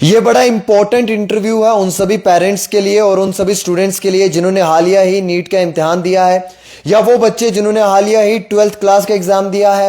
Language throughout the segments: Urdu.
یہ بڑا امپورٹنٹ انٹرویو ہے ان سبھی پیرنٹس کے لیے اور ان سبھی اسٹوڈنٹس کے لیے جنہوں نے حالیہ ہی نیٹ کا امتحان دیا ہے, یا وہ بچے جنہوں نے حالیہ ہی 12th کلاس کا ایگزام دیا ہے,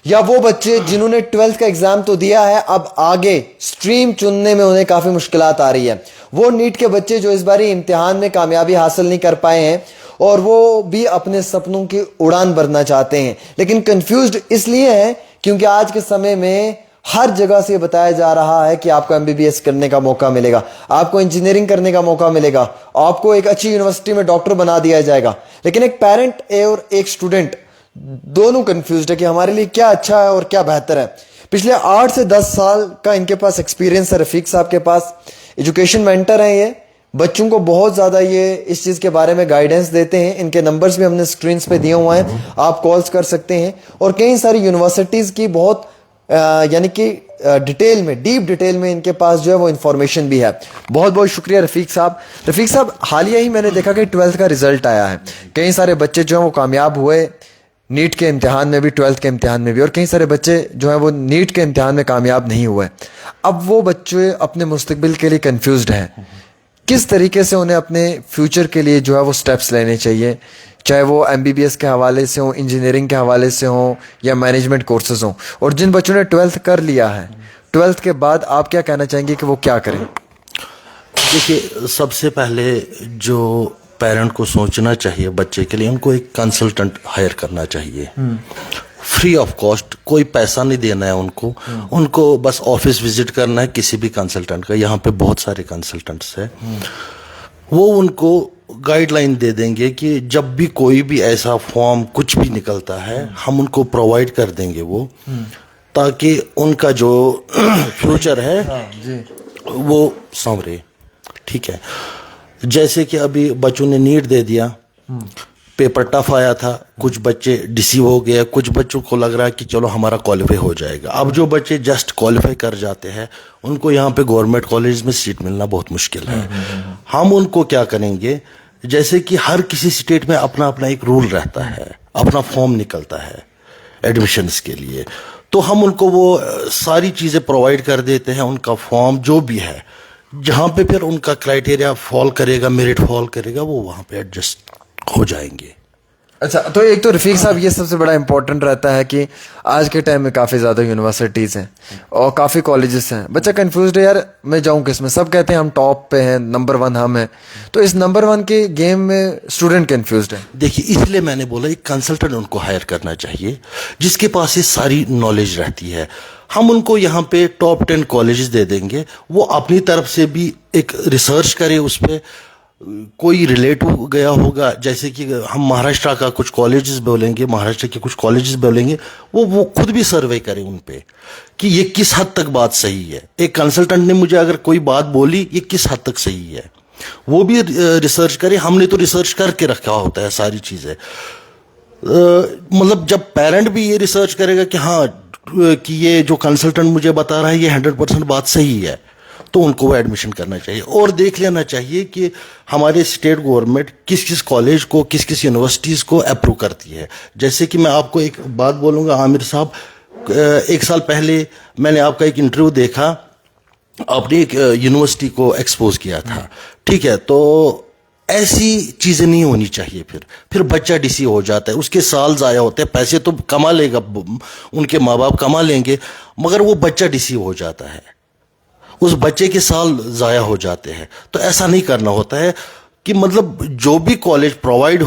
یا وہ بچے جنہوں نے 12th کا ایگزام تو دیا ہے اب آگے سٹریم چننے میں انہیں کافی مشکلات آ رہی ہے. وہ نیٹ کے بچے جو اس باری امتحان میں کامیابی حاصل نہیں کر پائے ہیں اور وہ بھی اپنے سپنوں کی اڑان بھرنا چاہتے ہیں, لیکن کنفیوزڈ اس لیے ہیں کیونکہ آج کے سمے میں ہر جگہ سے یہ بتایا جا رہا ہے کہ آپ کو MBBS کرنے کا موقع ملے گا, آپ کو انجینئرنگ کرنے کا موقع ملے گا, آپ کو ایک اچھی یونیورسٹی میں ڈاکٹر بنا دیا جائے گا. لیکن ایک پیرنٹ اور ایک اسٹوڈنٹ دونوں کنفیوزڈ ہے کہ ہمارے لیے کیا اچھا ہے اور کیا بہتر ہے. پچھلے 8 سے 10 سال کا ان کے پاس ایکسپیرینس ہے. رفیق صاحب کے پاس ایجوکیشن مینٹر ہیں, یہ بچوں کو بہت زیادہ یہ اس چیز کے بارے میں گائیڈنس دیتے ہیں. ان کے نمبرز بھی ہم نے سکرینز پہ دیے ہوئے ہیں, آپ کالز کر سکتے ہیں. اور کئی ساری یونیورسٹیز کی بہت یعنی کہ ڈیٹیل میں ڈیپ ڈیٹیل میں ان کے پاس جو ہے وہ انفارمیشن بھی ہے. بہت بہت شکریہ رفیق صاحب. رفیق صاحب حالیہ ہی میں نے دیکھا کہ 12th کا رزلٹ آیا ہے, کئی سارے بچے جو ہیں وہ کامیاب ہوئے نیٹ کے امتحان میں بھی 12th کے امتحان میں بھی, اور کئی سارے بچے جو ہیں وہ نیٹ کے امتحان میں کامیاب نہیں ہوئے. اب وہ بچے اپنے مستقبل کے لیے کنفیوزڈ ہیں, کس طریقے سے انہیں اپنے فیوچر کے لیے جو ہے وہ سٹیپس لینے چاہیے, چاہے وہ MBBS کے حوالے سے ہوں, انجینئرنگ کے حوالے سے ہوں, یا مینجمنٹ کورسز ہوں. اور جن بچوں نے 12th کر لیا ہے, 12th کے بعد آپ کیا کہنا چاہیں گے کہ وہ کیا کریں؟ دیکھیے, سب سے پہلے جو پیرنٹ کو سوچنا چاہیے بچے کے لیے, ان کو ایک کنسلٹنٹ ہائر کرنا چاہیے فری آف کاسٹ. کوئی پیسہ نہیں دینا ہے ان کو بس آفس وزٹ کرنا ہے کسی بھی کنسلٹنٹ کا. یہاں پہ بہت سارے کنسلٹنٹس ہیں, وہ ان کو گائیڈ لائن دے دیں گے کہ جب بھی کوئی بھی ایسا فارم کچھ بھی نکلتا ہے ہم ان کو پرووائڈ کر دیں گے وہ, تاکہ ان کا جو فیوچر ہے وہ سنورے. ٹھیک ہے, جیسے کہ ابھی بچوں نے نیٹ دے دیا, پیپر ٹف آیا تھا, کچھ بچے ڈیسیو ہو گئے, کچھ بچوں کو لگ رہا ہے کہ چلو ہمارا کوالیفائی ہو جائے گا. اب جو بچے جسٹ کوالیفائی کر جاتے ہیں ان کو یہاں پہ گورنمنٹ کالج میں سیٹ ملنا بہت مشکل ہے. ہم ان کو کیا کریں گے, جیسے کہ ہر کسی اسٹیٹ میں اپنا اپنا ایک رول رہتا ہے, اپنا فارم نکلتا ہے ایڈمیشنز کے لیے, تو ہم ان کو وہ ساری چیزیں پرووائڈ کر دیتے ہیں. ان کا فارم جو بھی ہے, جہاں پہ پھر ان کا کرائٹیریا فال کرے گا, میرٹ فال کرے گا, وہ وہاں پہ ایڈجسٹ ہو جائیں گے. اچھا, تو ایک تو رفیق صاحب یہ سب سے بڑا امپورٹنٹ رہتا ہے کہ آج کے ٹائم میں کافی زیادہ یونیورسٹیز ہیں اور کافی کالجز ہیں. بچہ کنفیوزڈ ہے, یار میں جاؤں کس میں, سب کہتے ہیں ہم ٹاپ پہ ہیں, نمبر 1 ہم ہیں, تو اس نمبر 1 کے گیم میں اسٹوڈنٹ کنفیوزڈ ہے. دیکھیے, اس لیے میں نے بولا ایک کنسلٹنٹ ان کو ہائر کرنا چاہیے جس کے پاس یہ ساری نالج رہتی ہے. ہم ان کو یہاں پہ ٹاپ 10 کالجز دے دیں گے, وہ اپنی طرف سے بھی ایک ریسرچ کرے, اس پہ کوئی ریلیٹو گیا ہوگا, جیسے کہ ہم مہاراشٹرا کا کچھ کالجز بولیں گے, مہاراشٹر کے کچھ کالجز بولیں گے, وہ خود بھی سروے کریں ان پہ کہ یہ کس حد تک بات صحیح ہے. ایک کنسلٹنٹ نے مجھے اگر کوئی بات بولی یہ کس حد تک صحیح ہے, وہ بھی ریسرچ کرے. ہم نے تو ریسرچ کر کے رکھا ہوتا ہے ساری چیزیں. مطلب جب پیرنٹ بھی یہ ریسرچ کرے گا کہ ہاں کہ یہ جو کنسلٹنٹ مجھے بتا رہا ہے یہ 100% بات صحیح ہے, تو ان کو وہ ایڈمیشن کرنا چاہیے. اور دیکھ لینا چاہیے کہ ہمارے اسٹیٹ گورنمنٹ کس کس کالج کو, کس کس یونیورسٹیز کو اپروو کرتی ہے. جیسے کہ میں آپ کو ایک بات بولوں گا, عامر صاحب, 1 سال پہلے میں نے آپ کا ایک انٹرویو دیکھا, آپ نے ایک یونیورسٹی کو ایکسپوز کیا تھا. ٹھیک ہے, تو ایسی چیزیں نہیں ہونی چاہیے. پھر بچہ ڈیسی ہو جاتا ہے, اس کے سال ضائع ہوتے ہیں, پیسے تو کما لے گا, ان کے ماں باپ کما لیں گے, مگر وہ بچہ ڈیسی ہو جاتا ہے, اس بچے کے سال ضائع ہو جاتے ہیں. تو ایسا نہیں کرنا ہوتا ہے کہ مطلب جو بھی کالج پرووائڈ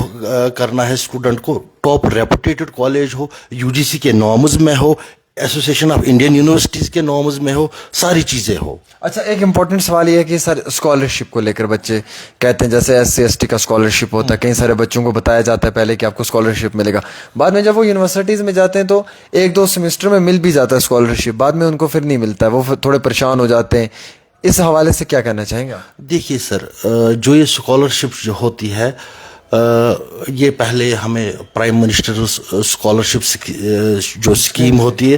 کرنا ہے اسٹوڈنٹ کو, ٹاپ ریپوٹیڈ کالج ہو, UGC کے نارمز میں ہو, ایسوسیشن آف انڈین یونیورسٹیز کے نارمز میں ہو, ساری چیزیں ہو. اچھا, ایک امپورٹنٹ سوال یہ ہے کہ سر اسکالرشپ کو لے کر بچے کہتے ہیں, جیسے SC ST کا اسکالرشپ ہوتا ہے, کئی سارے بچوں کو بتایا جاتا ہے پہلے کہ آپ کو اسکالرشپ ملے گا, بعد میں جب وہ یونیورسٹیز میں جاتے ہیں تو 1-2 سیمسٹر میں مل بھی جاتا ہے اسکالرشپ, بعد میں ان کو پھر نہیں ملتا ہے, وہ تھوڑے پریشان ہو جاتے ہیں. اس حوالے سے کیا کہنا چاہیں گے؟ دیکھیے سر, جو یہ اسکالرشپ جو ہوتی ہے, یہ پہلے ہمیں پرائم منسٹر اسکالرشپ جو اسکیم ہوتی ہے,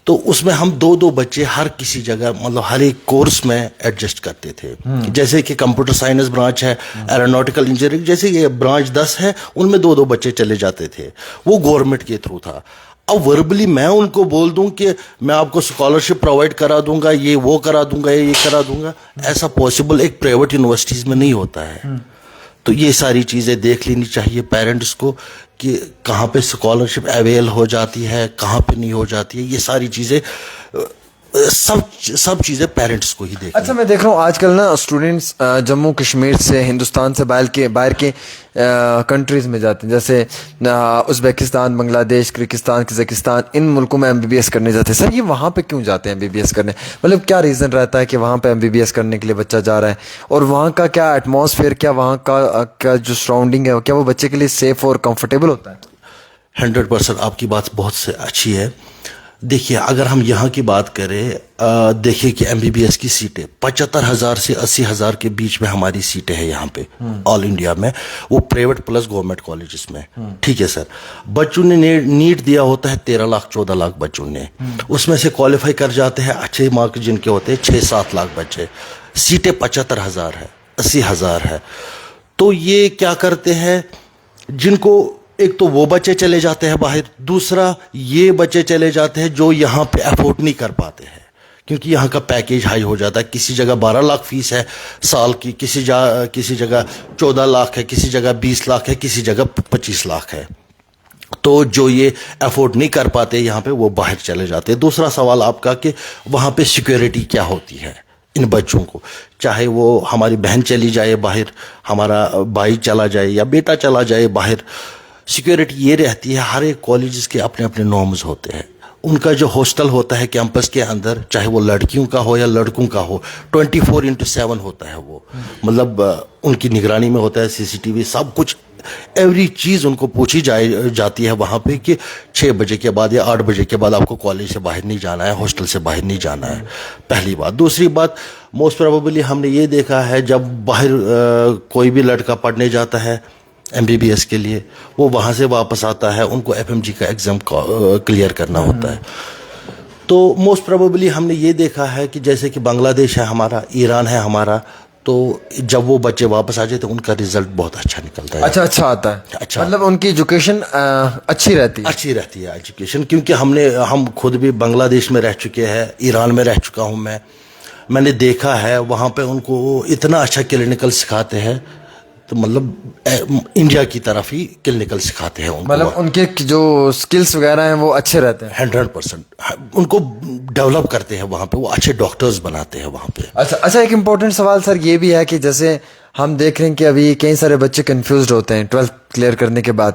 تو اس میں ہم 2 بچے ہر کسی جگہ, مطلب ہر ایک کورس میں ایڈجسٹ کرتے تھے. جیسے کہ کمپیوٹر سائنس برانچ ہے, ایروناٹیکل انجینئرنگ, جیسے یہ برانچ 10 ہے, ان میں 2 بچے چلے جاتے تھے, وہ گورنمنٹ کے تھرو تھا. اب وربلی میں ان کو بول دوں کہ میں آپ کو اسکالرشپ پرووائڈ کرا دوں گا, یہ وہ کرا دوں گا, یہ کرا دوں گا, ایسا پاسبل ایک پرائیویٹ یونیورسٹیز میں نہیں ہوتا ہے. تو یہ ساری چیزیں دیکھ لینی چاہیے پیرنٹس کو کہ کہاں پہ اسکالرشپ اویل ہو جاتی ہے, کہاں پہ نہیں ہو جاتی ہے. یہ ساری چیزیں سب چیزیں پیرنٹس کو ہی دیکھیں. اچھا میں دیکھ رہا ہوں آج کل نا اسٹوڈینٹس جموں کشمیر سے ہندوستان سے باہر کے کنٹریز میں جاتے ہیں, جیسے ازبیکستان, بنگلہ دیش, کرغزستان, قزاقستان, ان ملکوں میں MBBS کرنے جاتے ہیں. سر یہ وہاں پہ کیوں جاتے ہیں MBBS کرنے؟ مطلب کیا ریزن رہتا ہے کہ وہاں پہ MBBS کرنے کے لیے بچہ جا رہا ہے, اور وہاں کا کیا ایٹماسفیئر, کیا وہاں کا جو سراؤنڈنگ ہے کیا وہ بچے کے لیے سیف اور کمفرٹیبل ہوتا ہے؟ 100% آپ کی بات بہت سے اچھی ہے. دیکھیے اگر ہم یہاں کی بات کریں, دیکھیے کہ MBBS کی سیٹیں 75,000 سے 80,000 کے بیچ میں ہماری سیٹیں ہیں یہاں پہ آل انڈیا میں, وہ پرائیویٹ پلس گورنمنٹ کالجز میں. ٹھیک ہے سر, بچوں نے نیٹ دیا ہوتا ہے 13 لاکھ 14 لاکھ بچوں نے, اس میں سے کوالیفائی کر جاتے ہیں اچھے مارکس جن کے ہوتے ہیں 6-7 لاکھ بچے. سیٹیں 75,000 ہے, 80,000 ہے. تو یہ کیا کرتے ہیں, جن کو ایک تو وہ بچے چلے جاتے ہیں باہر, دوسرا یہ بچے چلے جاتے ہیں جو یہاں پہ افورڈ نہیں کر پاتے ہیں کیونکہ یہاں کا پیکیج ہائی ہو جاتا ہے. کسی جگہ 12 لاکھ فیس ہے سال کی, کسی جگہ 14 لاکھ ہے, کسی جگہ 20 لاکھ ہے, کسی جگہ 25 لاکھ ہے. تو جو یہ افورڈ نہیں کر پاتے یہاں پہ وہ باہر چلے جاتے ہیں. دوسرا سوال آپ کا کہ وہاں پہ سیکیورٹی کیا ہوتی ہے ان بچوں کو, چاہے وہ ہماری بہن چلی جائے باہر, ہمارا بھائی چلا جائے یا بیٹا چلا جائے باہر, سیکیورٹی یہ رہتی ہے. ہر ایک کالجز کے اپنے اپنے نارمز ہوتے ہیں. ان کا جو ہاسٹل ہوتا ہے کیمپس کے اندر, چاہے وہ لڑکیوں کا ہو یا لڑکوں کا ہو, 24/7 ہوتا ہے وہ. مطلب ان کی نگرانی میں ہوتا ہے, CCTV سب کچھ, ایوری چیز ان کو پوچھی جاتی ہے وہاں پہ کہ 6 بجے کے بعد یا 8 بجے کے بعد آپ کو کالج سے باہر نہیں جانا ہے, ہاسٹل سے باہر نہیں جانا ہے. پہلی بات. دوسری بات, موسٹ پروبیبلی ہم نے یہ دیکھا ہے جب باہر کوئی بھی لڑکا پڑھنے جاتا ہے MBBS کے لیے, وہ وہاں سے واپس آتا ہے, ان کو FMG کا ایگزام کلیئر کرنا ہوتا ہے. تو موسٹ پروبیبلی ہم نے یہ دیکھا ہے کہ جیسے کہ بنگلہ دیش ہے ہمارا, ایران ہے ہمارا, تو جب وہ بچے واپس آ جاتے ہیں ان کا رزلٹ بہت اچھا نکلتا ہے. اچھا آتا ہے. اچھا, مطلب ان کی ایجوکیشن اچھی رہتی ہے ایجوکیشن, کیونکہ ہم خود بھی بنگلہ دیش میں رہ چکے ہیں, ایران میں رہ چکا ہوں میں نے دیکھا ہے وہاں پہ ان کو اتنا اچھا کلینکل سکھاتے ہیں, تو مطلب انڈیا کی طرف ہی کلینکل سکھاتے ہیں. مطلب ان کے جو سکلز وغیرہ ہیں وہ اچھے رہتے ہیں. 100% ان کو ڈیولپ کرتے ہیں وہاں پہ, وہ اچھے ڈاکٹرز بناتے ہیں وہاں پہ. اچھا ایک امپورٹنٹ سوال سر یہ بھی ہے کہ جیسے ہم دیکھ رہے ہیں کہ ابھی کئی سارے بچے کنفیوزڈ ہوتے ہیں 12th کلیئر کرنے کے بعد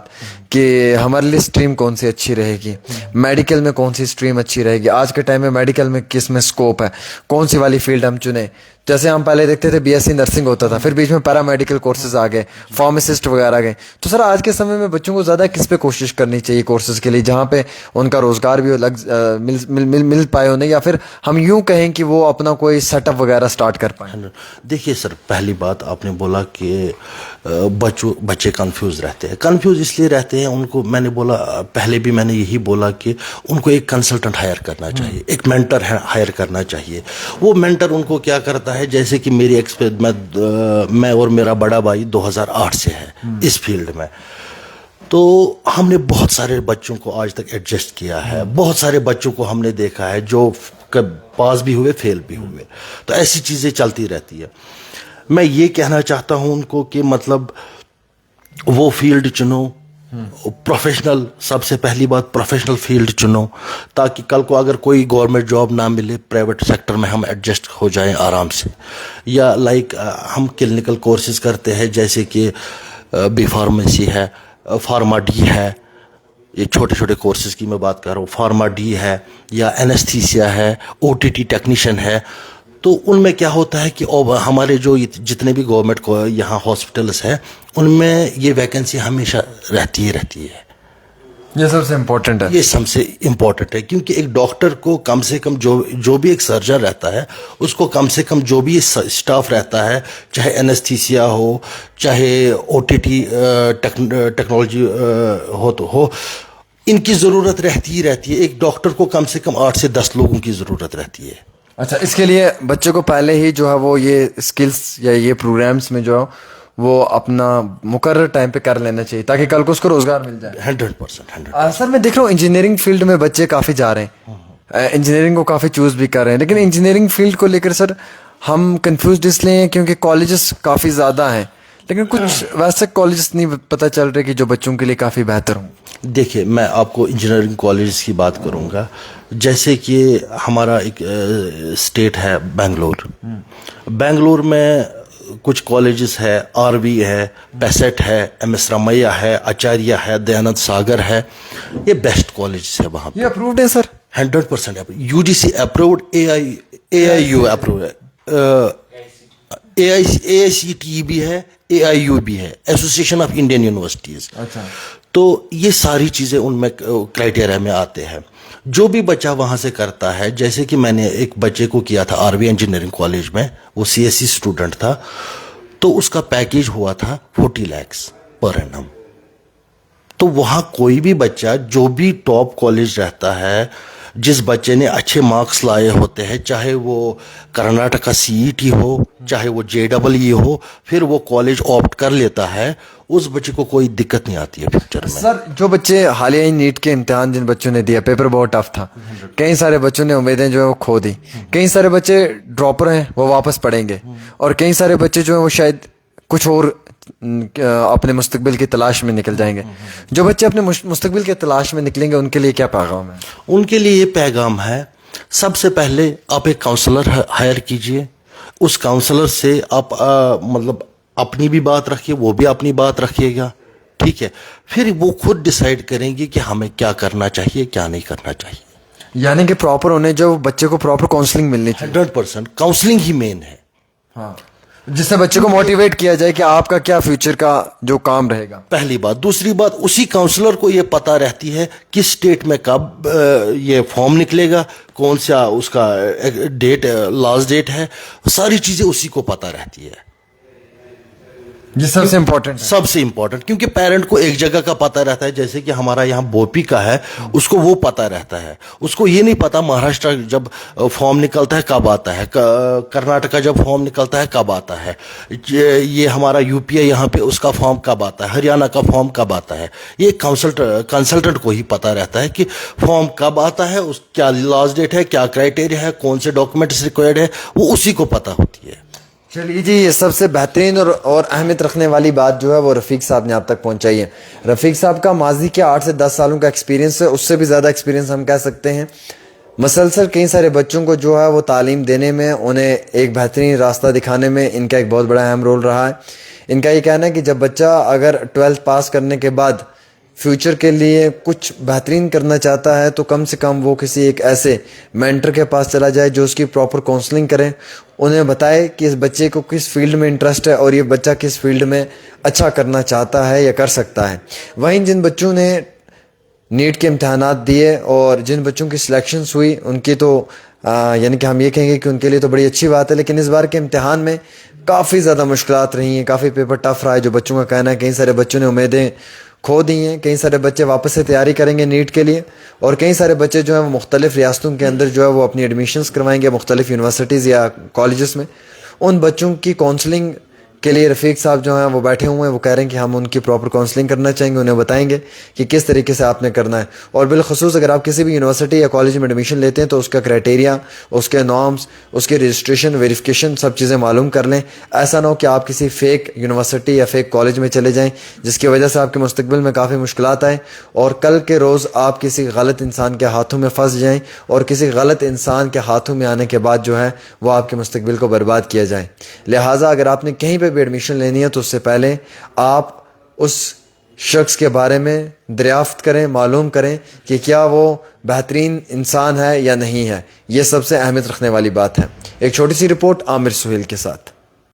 کہ ہمارے لیے اسٹریم کون سی اچھی رہے گی, میڈیکل میں کون سی اسٹریم اچھی رہے گی, آج کے ٹائم میں میڈیکل میں کس میں اسکوپ ہے, کون سی والی فیلڈ ہم چنیں. جیسے ہم پہلے دیکھتے تھے BSc نرسنگ ہوتا تھا, پھر بیچ میں پیرا میڈیکل کورسز آ گئے, فارماسسٹ وغیرہ آ گئے. تو سر آج کے سمے میں بچوں کو زیادہ کس پہ کوشش کرنی چاہیے کورسز کے لیے جہاں پہ ان کا روزگار بھی مل پائے انہیں, یا پھر ہم یوں کہیں کہ وہ اپنا کوئی سیٹ اپ وغیرہ سٹارٹ کر پائیں؟ دیکھیے سر, پہلی بات آپ نے بولا کہ بچے کنفیوز رہتے ہیں. کنفیوز اس لیے رہتے ہیں, ان کو میں نے بولا پہلے بھی میں نے یہی بولا کہ ان کو ایک کنسلٹنٹ ہائر کرنا چاہیے, ایک مینٹر ہائر کرنا چاہیے. وہ مینٹر ان کو کیا کرتا ہے, جیسے کہ میری میں اور میرا بڑا بھائی 2008 سے ہے اس فیلڈ میں, تو ہم نے بہت سارے بچوں کو آج تک ایڈجسٹ کیا ہے. بہت سارے بچوں کو ہم نے دیکھا ہے جو پاس بھی ہوئے فیل بھی ہوئے. تو ایسی چیزیں چلتی رہتی ہے. میں یہ کہنا چاہتا ہوں ان کو کہ مطلب وہ فیلڈ چنو, پروفیشنل, سب سے پہلی بات پروفیشنل فیلڈ چنو, تاکہ کل کو اگر کوئی گورنمنٹ جاب نہ ملے پرائیویٹ سیکٹر میں ہم ایڈجسٹ ہو جائیں آرام سے. یا ہم کلینکل کورسز کرتے ہیں جیسے کہ بی فارمیسی ہے, فارما ڈی ہے, یہ چھوٹے چھوٹے کورسز کی میں بات کر رہا ہوں, فارما ڈی ہے یا اینستھیسیا ہے, OTT ٹیکنیشین ہے. تو ان میں کیا ہوتا ہے کہ ہمارے جو جتنے بھی گورنمنٹ کو یہاں ہاسپٹلس ہیں ان میں یہ ویکنسی ہمیشہ رہتی ہے. یہ سب سے امپورٹنٹ ہے. یہ سب سے امپورٹنٹ ہے, کیونکہ ایک ڈاکٹر کو کم سے کم جو بھی ایک سرجن رہتا ہے اس کو کم سے کم جو بھی اسٹاف رہتا ہے, چاہے اینستھیسیا ہو, چاہے OTT ٹیکنالوجی ہو, ان کی ضرورت رہتی ہے. ایک ڈاکٹر کو کم سے کم 8 سے 10 لوگوں کی ضرورت رہتی ہے. اچھا, اس کے لیے بچے کو پہلے ہی جو ہے وہ یہ اسکلس یا یہ پروگرامس میں جو ہے وہ اپنا مقرر ٹائم پہ کر لینا چاہیے تاکہ کل کو اس کو روزگار مل جائے. 100%. سر میں دیکھ رہا ہوں انجینئرنگ فیلڈ میں بچے کافی جا رہے ہیں, انجینئرنگ کو کافی چوز بھی کر رہے ہیں, لیکن انجینئرنگ فیلڈ کو لے کر سر ہم کنفیوزڈ اس لیے ہیں کیونکہ کالجز کافی زیادہ ہیں, لیکن کچھ ویسے کالجز نہیں پتہ چل رہے کہ جو بچوں کے لیے کافی بہتر ہوں. دیکھیے میں آپ کو انجینئرنگ کالجز کی بات کروں گا. جیسے کہ ہمارا ایک اسٹیٹ ہے بنگلور میں کچھ کالجز ہے, آر وی ہے, پیسٹ ہے, ایم ایس رمیہ ہے, آچاریہ ہے, دیانند ساگر ہے, یہ بیسٹ کالجز ہے وہاں پہ. یہ اپرووڈ ہے سر؟ 100% UGC اپرووڈ, AIU اپرووڈ ہے, AICTE بھی ہے, AIU بھی ہے, ایسوسیشن آف انڈین یونیورسٹیز. تو یہ ساری چیزیں ان میں کرائٹیریا میں آتے ہیں. جو بھی بچہ وہاں سے کرتا ہے, جیسے کہ میں نے ایک بچے کو کیا تھا RV انجینئرنگ کالج میں, وہ CSE اسٹوڈنٹ تھا, تو اس کا پیکیج ہوا تھا 40 lakhs پر annum. تو وہاں کوئی بھی بچہ جو بھی ٹاپ کالج رہتا ہے, جس بچے نے اچھے مارکس لائے ہوتے ہیں, چاہے وہ کرناٹکا CET ہو, چاہے وہ JEE ہو, پھر وہ کالج آپٹ کر لیتا ہے, اس بچے کو کوئی دقت نہیں آتی ہے فیوچر میں. سر جو بچے حالیہ نیٹ کے امتحان جن بچوں نے دیا, پیپر بہت ٹف تھا, کئی سارے بچوں نے امیدیں جو ہے وہ کھو دی, کئی سارے بچے ڈراپر ہیں وہ واپس پڑھیں گے, اور کئی سارے بچے جو ہیں وہ شاید کچھ اور اپنے مستقبل کی تلاش میں نکل جائیں گے. جو بچے اپنے مستقبل کی تلاش میں نکلیں گے ان کے لیے کیا پیغام ہے؟ ان کے لیے یہ پیغام ہے, سب سے پہلے آپ ایک کاؤنسلر ہائر کیجئے, اس کاؤنسلر سے آپ مطلب اپنی بھی بات رکھیے, وہ بھی اپنی بات رکھیے گا, ٹھیک ہے. پھر وہ خود ڈیسائیڈ کریں گے کہ ہمیں کیا کرنا چاہیے کیا نہیں کرنا چاہیے. یعنی کہ پراپر انہیں جو بچے کو پراپر کاؤنسلنگ ملنی چاہیے. 100% کاؤنسلنگ ہی مین ہے, ہاں, جس سے بچے کو موٹیویٹ کیا جائے کہ آپ کا کیا فیوچر کا جو کام رہے گا. پہلی بات. دوسری بات, اسی کاؤنسلر کو یہ پتا رہتی ہے کس اسٹیٹ میں کب یہ فارم نکلے گا, کون سا اس کا ڈیٹ لاسٹ ڈیٹ ہے, ساری چیزیں اسی کو پتا رہتی ہے. یہ سب سے امپورٹنٹ, سب سے امپورٹنٹ, کیونکہ پیرنٹ کو ایک جگہ کا پتا رہتا ہے. جیسے کہ ہمارا یہاں بوپی کا ہے, اس کو وہ پتا رہتا ہے, اس کو یہ نہیں پتا مہاراشٹر جب فارم نکلتا ہے کب آتا ہے, کرناٹکا جب فارم نکلتا ہے کب آتا ہے, یہ ہمارا UP ہے یہاں پہ اس کا فارم کب آتا ہے, ہریانہ کا فارم کب آتا ہے. یہ کنسلٹنٹ کو ہی پتا رہتا ہے کہ فارم کب آتا ہے, اس کیا لاسٹ ڈیٹ ہے, کیا کرائٹیریا ہے, کون سے ڈاکومنٹس ریکوائرڈ ہے, وہ اسی کو پتا ہوتی ہے. چلیے جی, یہ سب سے بہترین اور اہمیت رکھنے والی بات جو ہے وہ رفیق صاحب نے آپ تک پہنچائی ہے. رفیق صاحب کا ماضی کے 8 سے 10 سالوں کا ایکسپیرینس ہے, اس سے بھی زیادہ ایکسپیرینس ہم کہہ سکتے ہیں. مسلسل کئی سارے بچوں کو جو ہے وہ تعلیم دینے میں, انہیں ایک بہترین راستہ دکھانے میں ان کا ایک بہت بڑا اہم رول رہا ہے. ان کا یہ کہنا ہے کہ جب بچہ اگر 12th پاس کرنے کے بعد فیوچر کے لیے کچھ بہترین کرنا چاہتا ہے تو کم سے کم وہ کسی ایک ایسے مینٹر کے پاس چلا جائے جو اس کی پراپر کاؤنسلنگ کرے, انہیں بتائے کہ اس بچے کو کس فیلڈ میں انٹرسٹ ہے اور یہ بچہ کس فیلڈ میں اچھا کرنا چاہتا ہے یا کر سکتا ہے. وہیں جن بچوں نے نیٹ کے امتحانات دیے اور جن بچوں کی سلیکشنز ہوئی, ان کی تو یعنی کہ ہم یہ کہیں گے کہ ان کے لیے تو بڑی اچھی بات ہے, لیکن اس بار کے امتحان میں کافی زیادہ مشکلات رہی ہیں, کافی پیپر ٹف رہا ہے. جو بچوں کا کہنا ہے کئی سارے بچوں نے امیدیں کھو دی ہیں, کئی سارے بچے واپس سے تیاری کریں گے نیٹ کے لیے, اور کئی سارے بچے جو ہیں وہ مختلف ریاستوں کے اندر جو ہے وہ اپنی ایڈمیشنز کروائیں گے مختلف یونیورسٹیز یا کالجز میں. ان بچوں کی کاؤنسلنگ کے لیے رفیق صاحب جو ہیں وہ بیٹھے ہوئے ہیں, وہ کہہ رہے ہیں کہ ہم ان کی پراپر کاؤنسلنگ کرنا چاہیں گے, انہیں بتائیں گے کہ کس طریقے سے آپ نے کرنا ہے. اور بالخصوص اگر آپ کسی بھی یونیورسٹی یا کالج میں ایڈمیشن لیتے ہیں تو اس کا کرائٹیریا, اس کے نارمز, اس کے رجسٹریشن, ویریفیکیشن, سب چیزیں معلوم کر لیں. ایسا نہ ہو کہ آپ کسی فیک یونیورسٹی یا فیک کالج میں چلے جائیں جس کی وجہ سے آپ کے مستقبل میں کافی مشکلات آئیں, اور کل کے روز آپ کسی غلط انسان کے ہاتھوں میں پھنس جائیں, اور کسی غلط انسان کے ہاتھوں میں آنے کے بعد جو ہے وہ آپ کے مستقبل کو برباد کیا جائے. لہٰذا اگر آپ نے کہیں پہ بھی ایڈمیشن لینی ہے تو اس سے پہلے آپ اس شخص کے بارے میں دریافت کریں, معلوم کریں کہ کیا وہ بہترین انسان ہے یا نہیں ہے. یہ سب سے اہمیت رکھنے والی بات ہے. ایک چھوٹی سی رپورٹ عامر سہیل کے ساتھ.